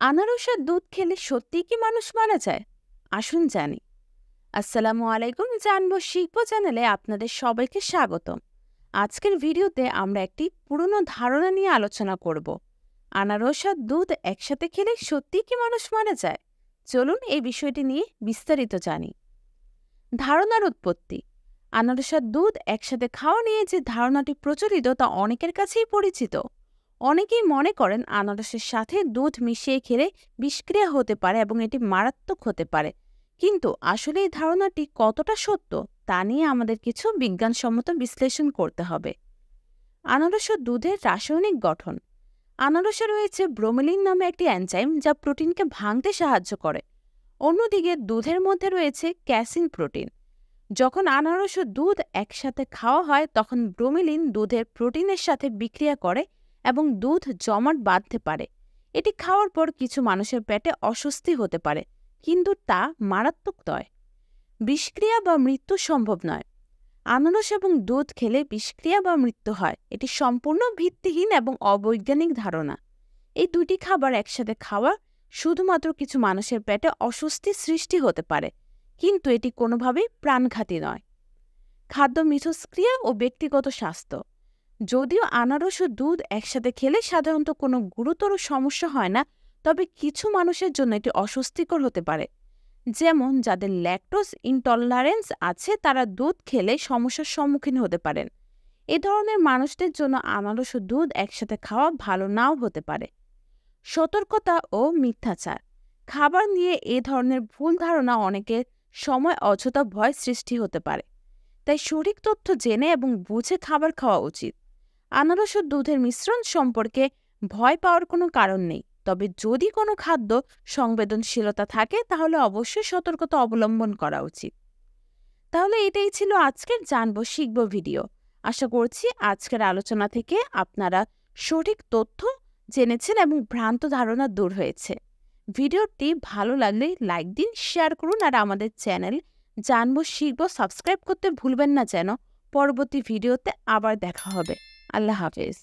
আনারসের দুধ খেলে সত্যিই কি মানুষ মারা যায়? আসুন জানি। আসসালামু আলাইকুম, জানবো শিখবো চ্যানেলে আপনাদের সবাইকে স্বাগতম। আজকের ভিডিওতে আমরা একটি পুরনো ধারণা নিয়ে আলোচনা করব। আনারস আর দুধ একসাথে খেলে সত্যিই কি মানুষ মারা যায়? চলুন এই বিষয়টি নিয়ে বিস্তারিত জানি। ধারণার উৎপত্তি। আনারস আর দুধ একসাথে খাওয়া নিয়ে যে ধারণাটি প্রচলিত তা অনেকের কাছেই পরিচিত। অনেকেই মনে করেন আনারসের সাথে দুধ মিশিয়ে খেলে বিষক্রিয়া হতে পারে এবং এটি মারাত্মক হতে পারে। কিন্তু আসলে এই ধারণাটি কতটা সত্য তা নিয়ে আমাদের কিছু বিজ্ঞানসম্মত বিশ্লেষণ করতে হবে। আনারস ও দুধের রাসায়নিক গঠন। আনারসে রয়েছে ব্রোমেলিন নামে একটি এনজাইম যা প্রোটিনকে ভাঙতে সাহায্য করে। অন্যদিকে দুধের মধ্যে রয়েছে ক্যাসিন প্রোটিন। যখন আনারস ও দুধ একসাথে খাওয়া হয় তখন ব্রোমেলিন দুধের প্রোটিনের সাথে বিক্রিয়া করে এবং দুধ জমাট বাঁধতে পারে। এটি খাওয়ার পর কিছু মানুষের পেটে অস্বস্তি হতে পারে, কিন্তু তা মারাত্মক নয়। বিষক্রিয়া বা মৃত্যু সম্ভব নয়। আনারস এবং দুধ খেলে বিষক্রিয়া বা মৃত্যু হয়, এটি সম্পূর্ণ ভিত্তিহীন এবং অবৈজ্ঞানিক ধারণা। এই দুটি খাবার একসাথে খাওয়া শুধুমাত্র কিছু মানুষের পেটে অস্বস্তি সৃষ্টি হতে পারে, কিন্তু এটি কোনোভাবেই প্রাণঘাতী নয়। খাদ্য মিথস্ক্রিয়া ও ব্যক্তিগত স্বাস্থ্য। যদিও আনারস ও দুধ একসাথে খেলে সাধারণত কোনো গুরুতর সমস্যা হয় না, তবে কিছু মানুষের জন্য এটি অস্বস্তিকর হতে পারে। যেমন যাদের ল্যাকটোজ ইনটলারেন্স আছে তারা দুধ খেলে সমস্যার সম্মুখীন হতে পারেন। এ ধরনের মানুষদের জন্য আনারস ও দুধ একসাথে খাওয়া ভালো নাও হতে পারে। সতর্কতা ও মিথ্যাচার। খাবার নিয়ে এ ধরনের ভুল ধারণা অনেকের সময় অযথা ভয় সৃষ্টি হতে পারে। তাই সঠিক তথ্য জেনে এবং বুঝে খাবার খাওয়া উচিত। আনারস ও দুধের মিশ্রণ সম্পর্কে ভয় পাওয়ার কোনো কারণ নেই, তবে যদি কোনো খাদ্য সংবেদনশীলতা থাকে তাহলে অবশ্যই সতর্কতা অবলম্বন করা উচিত। তাহলে এটাই ছিল আজকের জানবো শিখবো ভিডিও। আশা করছি আজকের আলোচনা থেকে আপনারা সঠিক তথ্য জেনেছেন এবং ভ্রান্ত ধারণা দূর হয়েছে। ভিডিওটি ভালো লাগলে লাইক দিন, শেয়ার করুন আর আমাদের চ্যানেল জানবো শিখবো সাবস্ক্রাইব করতে ভুলবেন না যেন। পরবর্তী ভিডিওতে আবার দেখা হবে। আল্লাহ হাফেজ।